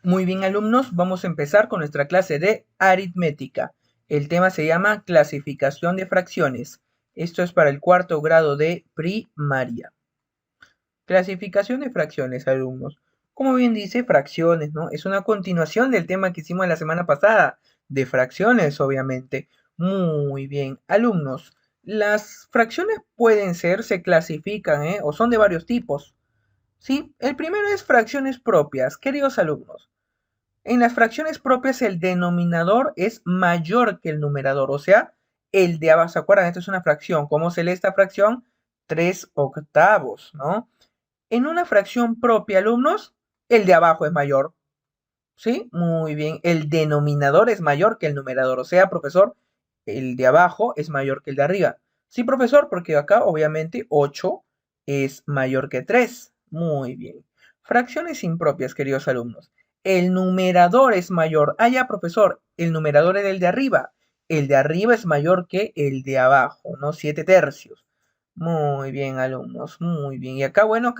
Muy bien, alumnos, vamos a empezar con nuestra clase de aritmética. El tema se llama clasificación de fracciones. Esto es para el cuarto grado de primaria. Clasificación de fracciones, alumnos. Como bien dice, fracciones, ¿no? Es una continuación del tema que hicimos la semana pasada, de fracciones, obviamente. Muy bien, alumnos. Las fracciones se clasifican, o son de varios tipos. ¿Sí? El primero es fracciones propias, queridos alumnos. En las fracciones propias el denominador es mayor que el numerador, o sea, el de abajo. ¿Se acuerdan? Esto es una fracción. ¿Cómo se lee esta fracción? 3/8, ¿no? En una fracción propia, alumnos, el de abajo es mayor. ¿Sí? Muy bien. El denominador es mayor que el numerador, o sea, profesor, el de abajo es mayor que el de arriba. Sí, profesor, porque acá obviamente 8 es mayor que 3. Muy bien. Fracciones impropias, queridos alumnos. El numerador es mayor. Ah, ya, profesor, el numerador es el de arriba. El de arriba es mayor que el de abajo, ¿no? 7/3. Muy bien, alumnos, muy bien. Y acá, bueno,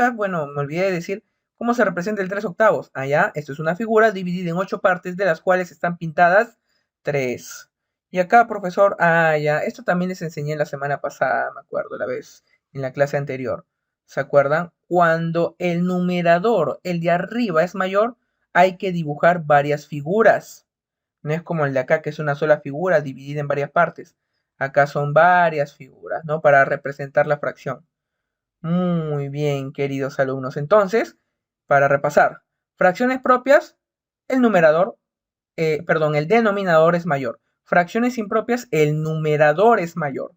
me olvidé de decir cómo se representa el 3/8. Allá, esto es una figura dividida en 8 partes, de las cuales están pintadas 3. Y acá, profesor, ya, esto también les enseñé la semana pasada, me acuerdo, la vez, en la clase anterior. ¿Se acuerdan? Cuando el numerador, el de arriba, es mayor, hay que dibujar varias figuras. No es como el de acá, que es una sola figura dividida en varias partes. Acá son varias figuras, ¿no? Para representar la fracción. Muy bien, queridos alumnos. Entonces, para repasar, fracciones propias, el numerador, perdón, el denominador es mayor. Fracciones impropias, el numerador es mayor.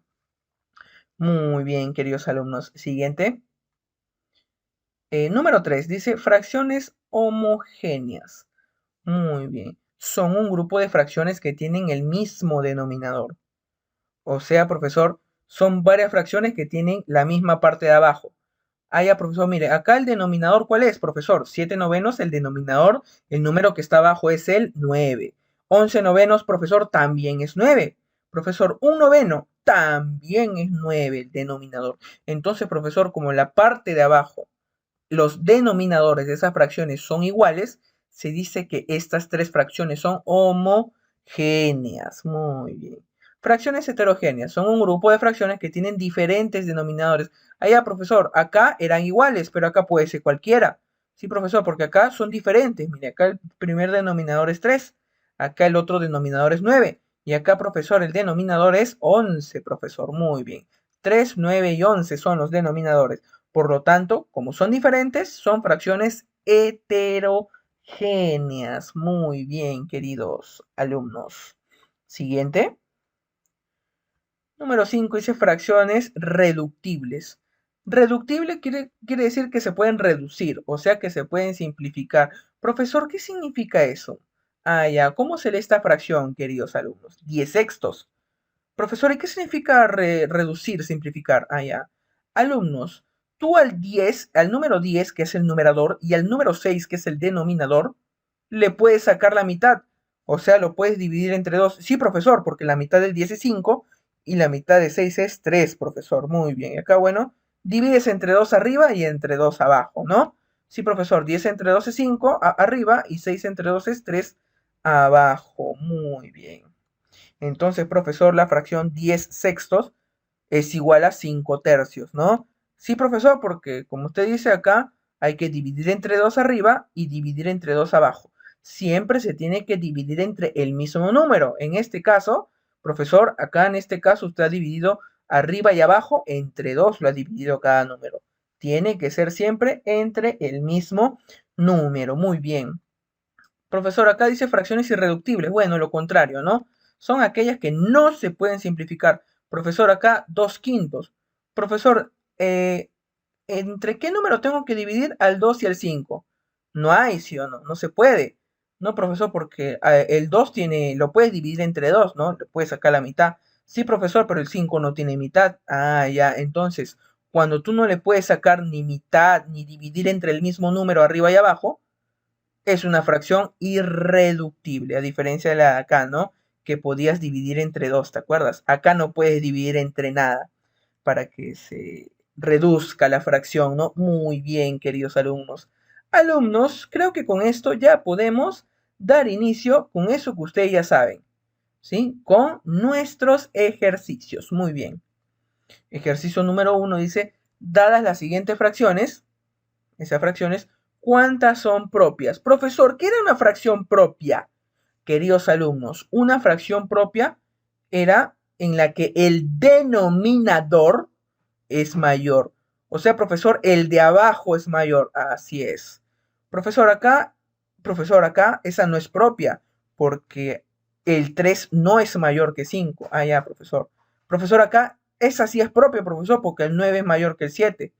Muy bien, queridos alumnos. Siguiente. Número 3 dice fracciones homogéneas. Muy bien. Son un grupo de fracciones que tienen el mismo denominador. O sea, profesor, son varias fracciones que tienen la misma parte de abajo. Ah, ya, profesor, mire, acá el denominador, ¿cuál es, profesor? 7/9, el denominador, el número que está abajo es el 9. 11/9, profesor, también es 9. Profesor, 1/9 también es 9 el denominador. Entonces, profesor, como la parte de abajo, los denominadores de esas fracciones son iguales, se dice que estas tres fracciones son homogéneas. Muy bien. Fracciones heterogéneas son un grupo de fracciones que tienen diferentes denominadores. Allá, profesor, acá eran iguales, pero acá puede ser cualquiera. Sí, profesor, porque acá son diferentes. Mire, acá el primer denominador es 3, acá el otro denominador es 9, y acá, profesor, el denominador es 11, profesor. Muy bien. 3, 9 y 11 son los denominadores. Por lo tanto, como son diferentes, son fracciones heterogéneas. Muy bien, queridos alumnos. Siguiente. Número 5 dice fracciones reductibles. Reductible quiere decir que se pueden reducir, o sea que se pueden simplificar. Profesor, ¿qué significa eso? Ah, ya, ¿cómo se lee esta fracción, queridos alumnos? 10/6. Profesor, ¿y qué significa reducir, simplificar? Ah, ya. Alumnos, tú al número 10, que es el numerador, y al número 6, que es el denominador, le puedes sacar la mitad. O sea, lo puedes dividir entre dos. Sí, profesor, porque la mitad del 10 es 5 y la mitad de 6 es 3, profesor. Muy bien. Y acá, bueno, divides entre 2 arriba y entre 2 abajo, ¿no? Sí, profesor, 10 entre 2 es 5 arriba y 6 entre 2 es 3 abajo. Muy bien. Entonces, profesor, la fracción 10/6 es igual a 5/3, ¿no? Sí, profesor, porque como usted dice acá, hay que dividir entre 2 arriba y dividir entre 2 abajo. Siempre se tiene que dividir entre el mismo número. En este caso, profesor, acá en este caso usted ha dividido arriba y abajo entre 2, lo ha dividido cada número. Tiene que ser siempre entre el mismo número. Muy bien. Profesor, acá dice fracciones irreductibles. Bueno, lo contrario, ¿no? Son aquellas que no se pueden simplificar. Profesor, acá 2/5. Profesor, ¿entre qué número tengo que dividir al 2 y al 5? No hay, ¿sí o no? No se puede. No, profesor, porque el 2 lo puedes dividir entre 2, ¿no? Le puedes sacar la mitad. Sí, profesor, pero el 5 no tiene mitad. Ah, ya. Entonces, cuando tú no le puedes sacar ni mitad ni dividir entre el mismo número arriba y abajo, es una fracción irreductible, a diferencia de la de acá, ¿no? Que podías dividir entre dos, ¿te acuerdas? Acá no puedes dividir entre nada para que se reduzca la fracción, ¿no? Muy bien, queridos alumnos. Alumnos, creo que con esto ya podemos dar inicio con eso que ustedes ya saben, ¿sí? Con nuestros ejercicios. Muy bien. Ejercicio número 1 dice, dadas las siguientes fracciones, esas fracciones, ¿cuántas son propias? Profesor, ¿qué era una fracción propia? Queridos alumnos, una fracción propia era en la que el denominador es mayor. O sea, profesor, el de abajo es mayor. Así es. Profesor, acá, esa no es propia, porque el 3 no es mayor que 5. Ah, ya, profesor. Profesor, acá, esa sí es propia, profesor, porque el 9 es mayor que el 7.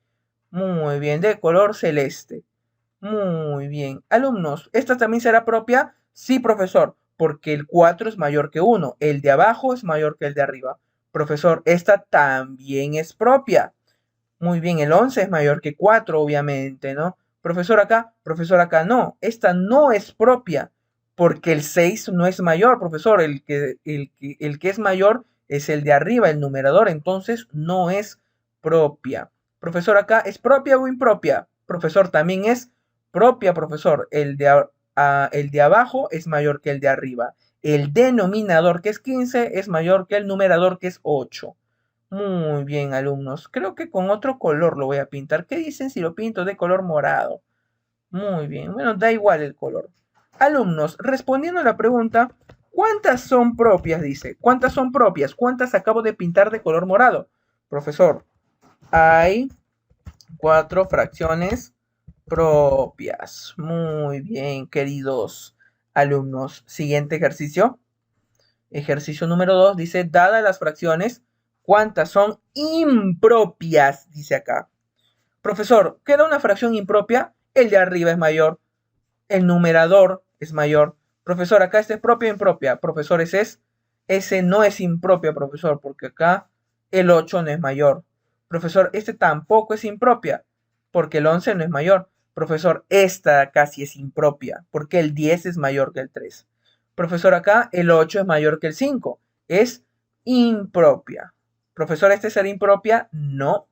Muy bien, de color celeste. Muy bien. Alumnos, ¿esta también será propia? Sí, profesor, porque el 4 es mayor que 1. El de abajo es mayor que el de arriba. Profesor, esta también es propia. Muy bien, el 11 es mayor que 4, obviamente, ¿no? Profesor, acá no. Esta no es propia, porque el 6 no es mayor, profesor. El que es mayor es el de arriba, el numerador, entonces no es propia. Profesor, acá es propia o impropia. Profesor, también es propia, profesor. El de abajo es mayor que el de arriba. El denominador, que es 15, es mayor que el numerador, que es 8. Muy bien, alumnos. Creo que con otro color lo voy a pintar. ¿Qué dicen si lo pinto de color morado? Muy bien. Bueno, da igual el color. Alumnos, respondiendo a la pregunta, ¿cuántas son propias? Dice. ¿Cuántas son propias? ¿Cuántas acabo de pintar de color morado? Profesor, hay 4 fracciones propias. Muy bien, queridos alumnos. Siguiente ejercicio. Ejercicio número 2 dice, dadas las fracciones, ¿cuántas son impropias? Dice acá. Profesor, ¿qué era una fracción impropia? El de arriba es mayor, el numerador es mayor. Profesor, acá este es propia o impropia. Profesor, ese no es impropia, profesor, porque acá el 8 no es mayor. Profesor, este tampoco es impropia, porque el 11 no es mayor. Profesor, esta casi es impropia, porque el 10 es mayor que el 3. Profesor, acá el 8 es mayor que el 5. Es impropia. Profesor, ¿este será impropia? No.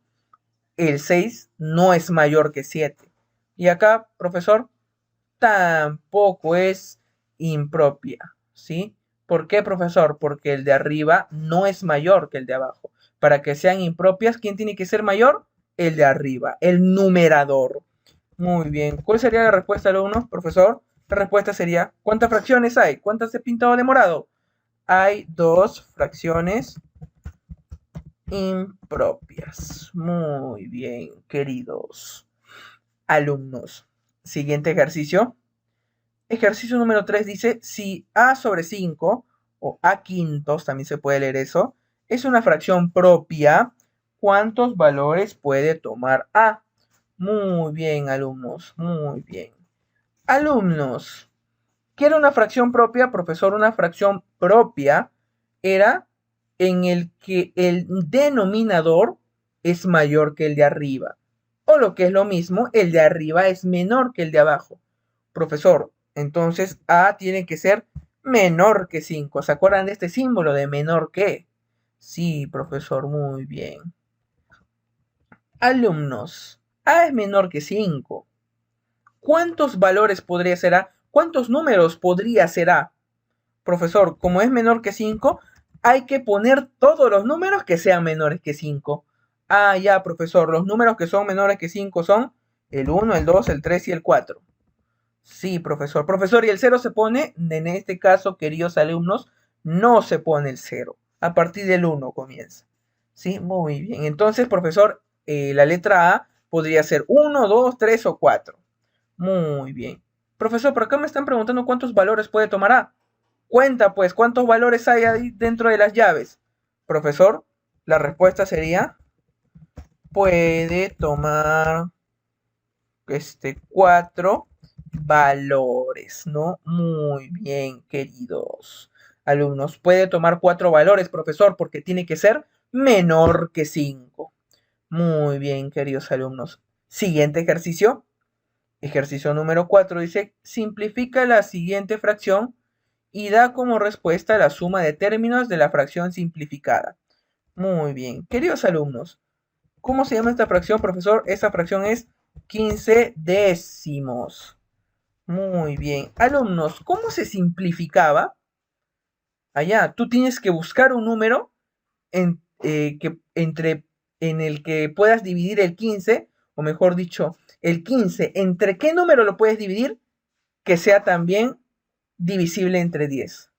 El 6 no es mayor que 7. Y acá, profesor, tampoco es impropia, ¿sí? ¿Por qué, profesor? Porque el de arriba no es mayor que el de abajo. Para que sean impropias, ¿quién tiene que ser mayor? El de arriba, el numerador. Muy bien. ¿Cuál sería la respuesta, alumnos, profesor? La respuesta sería, ¿cuántas fracciones hay? ¿Cuántas he pintado de morado? Hay 2 fracciones impropias. Muy bien, queridos alumnos. Siguiente ejercicio. Ejercicio número 3 dice, si a sobre 5 o a quintos, también se puede leer eso, es una fracción propia, ¿cuántos valores puede tomar a? Muy bien, alumnos, muy bien. Alumnos, ¿qué era una fracción propia, profesor? Una fracción propia era en el que el denominador es mayor que el de arriba. O lo que es lo mismo, el de arriba es menor que el de abajo. Profesor, entonces A tiene que ser menor que 5. ¿Se acuerdan de este símbolo de menor que? Sí, profesor, muy bien. Alumnos, A es menor que 5. ¿Cuántos valores podría ser A? ¿Cuántos números podría ser A? Profesor, como es menor que 5, hay que poner todos los números que sean menores que 5. Ah, ya, profesor, los números que son menores que 5 son el 1, el 2, el 3 y el 4. Sí, profesor. Profesor, ¿y el 0 se pone? En este caso, queridos alumnos, no se pone el 0. A partir del 1 comienza. Sí, muy bien. Entonces, profesor, la letra A podría ser 1, 2, 3 o 4. Muy bien. Profesor, por acá me están preguntando cuántos valores puede tomar A. Cuenta, pues, ¿cuántos valores hay ahí dentro de las llaves? Profesor, la respuesta sería, puede tomar 4 valores, ¿no? Muy bien, queridos alumnos. Puede tomar 4 valores, profesor, porque tiene que ser menor que 5. Muy bien, queridos alumnos. Siguiente ejercicio. Ejercicio número 4 dice, simplifica la siguiente fracción y da como respuesta la suma de términos de la fracción simplificada. Muy bien. Queridos alumnos, ¿cómo se llama esta fracción, profesor? Esta fracción es 15 décimos. Muy bien. Alumnos, ¿cómo se simplificaba? Allá, tú tienes que buscar un número en el que puedas dividir el 15, o mejor dicho, el 15, ¿entre qué número lo puedes dividir? Que sea también divisible entre 10.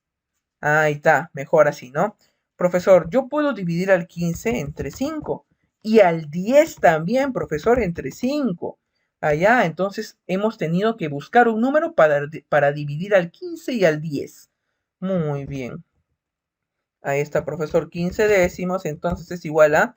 Ahí está, mejor así, ¿no? Profesor, yo puedo dividir al 15 entre 5 y al 10 también, profesor, entre 5. Allá, entonces hemos tenido que buscar un número para dividir al 15 y al 10. Muy bien. Ahí está, profesor, 15 décimos, entonces es igual a...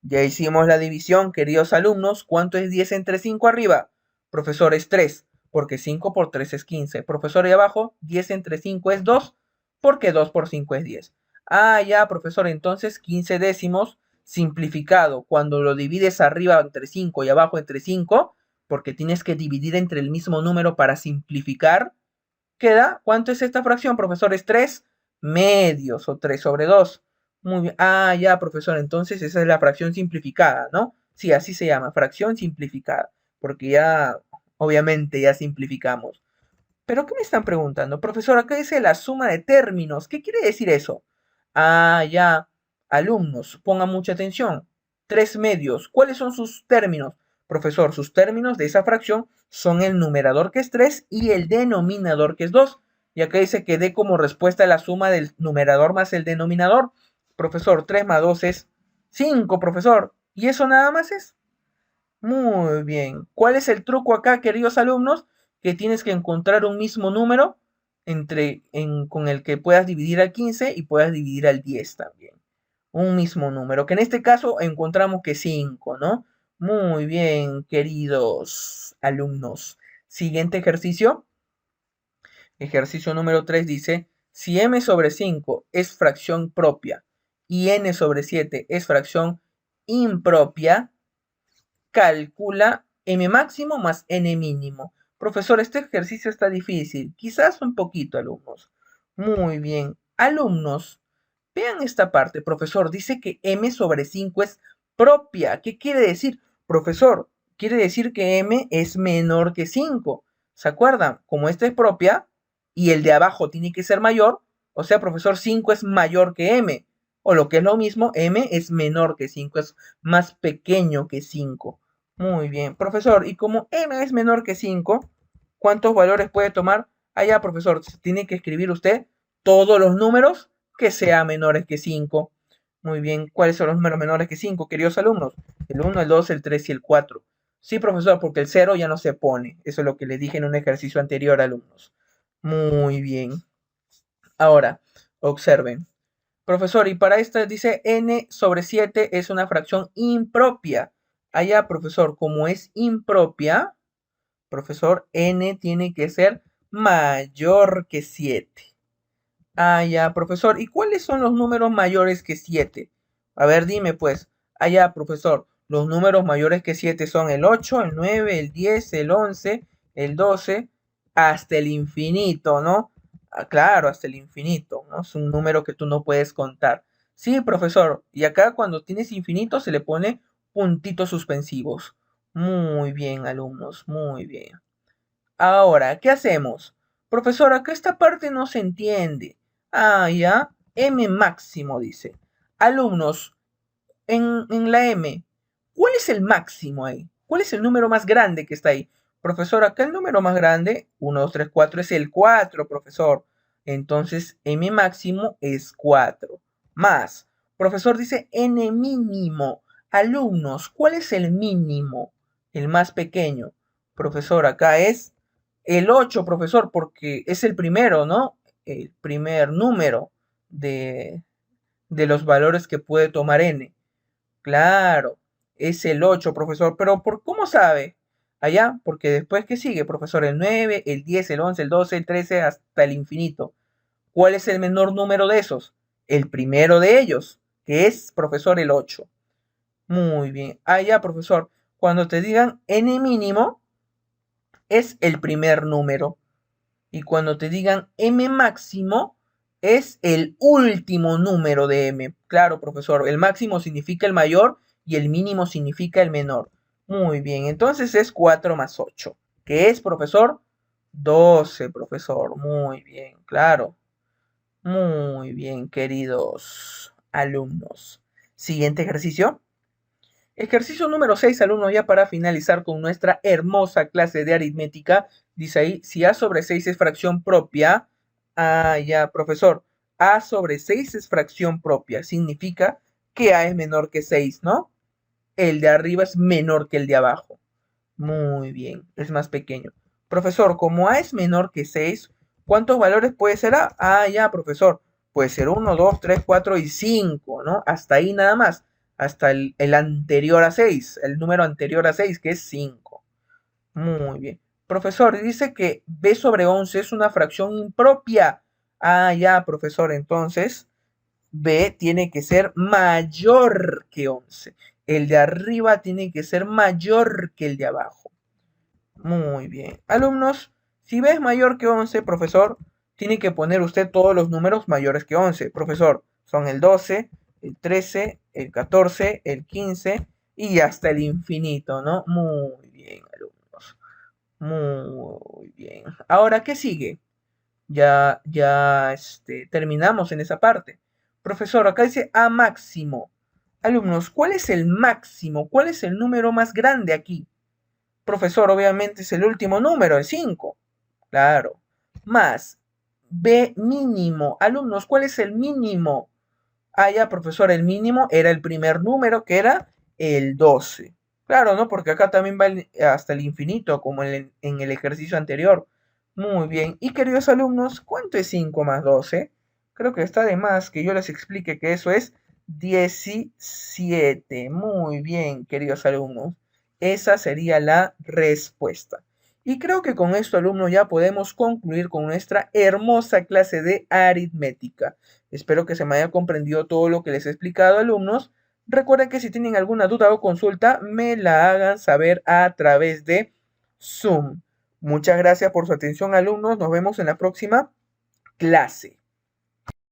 Ya hicimos la división, queridos alumnos. ¿Cuánto es 10 entre 5 arriba? Profesor, es 3, porque 5 por 3 es 15. Profesor, y abajo, 10 entre 5 es 2, porque 2 por 5 es 10. Ah, ya, profesor, entonces 15 décimos simplificado. Cuando lo divides arriba entre 5 y abajo entre 5, porque tienes que dividir entre el mismo número para simplificar, queda, ¿cuánto es esta fracción, profesor? Es 3 medios o 3 sobre 2. Muy bien. Ah, ya, profesor, entonces esa es la fracción simplificada, ¿no? Sí, así se llama, fracción simplificada, porque ya, obviamente, ya simplificamos. ¿Pero qué me están preguntando? Profesor, acá dice la suma de términos. ¿Qué quiere decir eso? Ah, ya. Alumnos, pongan mucha atención. 3 medios. ¿Cuáles son sus términos? Profesor, sus términos de esa fracción son el numerador que es 3 y el denominador que es 2. Y acá dice que dé como respuesta la suma del numerador más el denominador. Profesor, 3 más 2 es 5, profesor. ¿Y eso nada más es? Muy bien. ¿Cuál es el truco acá, queridos alumnos? Que tienes que encontrar un mismo número con el que puedas dividir al 15 y puedas dividir al 10 también. Un mismo número, que en este caso encontramos que 5, ¿no? Muy bien, queridos alumnos. Siguiente ejercicio. Ejercicio número 3 dice, si m sobre 5 es fracción propia y n sobre 7 es fracción impropia, calcula m máximo más n mínimo. Profesor, este ejercicio está difícil. Quizás un poquito, alumnos. Muy bien. Alumnos, vean esta parte. Profesor, dice que m sobre 5 es propia. ¿Qué quiere decir? Profesor, quiere decir que m es menor que 5. ¿Se acuerdan? Como esta es propia y el de abajo tiene que ser mayor, o sea, profesor, 5 es mayor que m. O lo que es lo mismo, m es menor que 5, es más pequeño que 5. Muy bien. Profesor, y como m es menor que 5, ¿cuántos valores puede tomar? Allá, profesor, tiene que escribir usted todos los números que sean menores que 5. Muy bien. ¿Cuáles son los números menores que 5, queridos alumnos? El 1, el 2, el 3 y el 4. Sí, profesor, porque el 0 ya no se pone. Eso es lo que les dije en un ejercicio anterior, alumnos. Muy bien. Ahora, observen. Profesor, y para esta dice n sobre 7 es una fracción impropia. Allá, profesor, como es impropia, profesor, n tiene que ser mayor que 7. Allá, profesor, ¿y cuáles son los números mayores que 7? A ver, dime pues. Allá, profesor, los números mayores que 7 son el 8, el 9, el 10, el 11, el 12, hasta el infinito, ¿no? Ah, claro, hasta el infinito, ¿no? Es un número que tú no puedes contar. Sí, profesor, y acá cuando tienes infinito se le pone puntitos suspensivos. Muy bien, alumnos, muy bien. Ahora, ¿qué hacemos? Profesor, acá esta parte no se entiende. Ah, ya. M máximo, dice. Alumnos, en la M, ¿cuál es el máximo ahí? ¿Cuál es el número más grande que está ahí? Profesor, acá el número más grande, 1, 2, 3, 4, es el 4, profesor. Entonces, M máximo es 4. Más, profesor dice N mínimo. Alumnos, ¿cuál es el mínimo? El más pequeño. Profesor, acá es el 8, profesor, porque es el primero, ¿no? El primer número de, de los valores que puede tomar N. Claro, es el 8, profesor. Pero ¿cómo sabe? Allá, porque después, ¿qué sigue, profesor? El 9, el 10, el 11, el 12, el 13, hasta el infinito. ¿Cuál es el menor número de esos? El primero de ellos, que es, profesor, el 8. Muy bien. Allá, profesor, cuando te digan n mínimo, es el primer número. Y cuando te digan m máximo, es el último número de m. Claro, profesor, el máximo significa el mayor y el mínimo significa el menor. Muy bien, entonces es 4 más 8. ¿Qué es, profesor? 12, profesor. Muy bien, claro. Muy bien, queridos alumnos. Siguiente ejercicio. Ejercicio número 6, alumnos, ya para finalizar con nuestra hermosa clase de aritmética. Dice ahí, si A sobre 6 es fracción propia. Ah, ya, profesor. A sobre 6 es fracción propia. Significa que A es menor que 6, ¿no? El de arriba es menor que el de abajo. Muy bien, es más pequeño. Profesor, como A es menor que 6, ¿cuántos valores puede ser A? Ah, ya, profesor. Puede ser uno, 2, 3, 4 y 5, ¿no? Hasta ahí nada más. Hasta el anterior a 6, el número anterior a 6, que es 5. Muy bien. Profesor, dice que B sobre 11 es una fracción impropia. Ah, ya, profesor. Entonces, B tiene que ser mayor que 11. El de arriba tiene que ser mayor que el de abajo. Muy bien. Alumnos, si B es mayor que 11, profesor, tiene que poner usted todos los números mayores que 11. Profesor, son el 12, el 13, el 14, el 15 y hasta el infinito, ¿no? Muy bien, alumnos. Muy bien. Ahora, ¿qué sigue? Ya terminamos en esa parte. Profesor, acá dice A máximo. Alumnos, ¿cuál es el máximo? ¿Cuál es el número más grande aquí? Profesor, obviamente es el último número, el 5. Claro. Más B mínimo. Alumnos, ¿cuál es el mínimo? Ah, ya, profesor, el mínimo era el primer número, que era el 12. Claro, ¿no? Porque acá también va hasta el infinito, como en el ejercicio anterior. Muy bien. Y queridos alumnos, ¿cuánto es 5 más 12? Creo que está de más que yo les explique que eso es 17. Muy bien, queridos alumnos. Esa sería la respuesta. Y creo que con esto, alumnos, ya podemos concluir con nuestra hermosa clase de aritmética. Espero que se me haya comprendido todo lo que les he explicado, alumnos. Recuerden que si tienen alguna duda o consulta, me la hagan saber a través de Zoom. Muchas gracias por su atención, alumnos. Nos vemos en la próxima clase.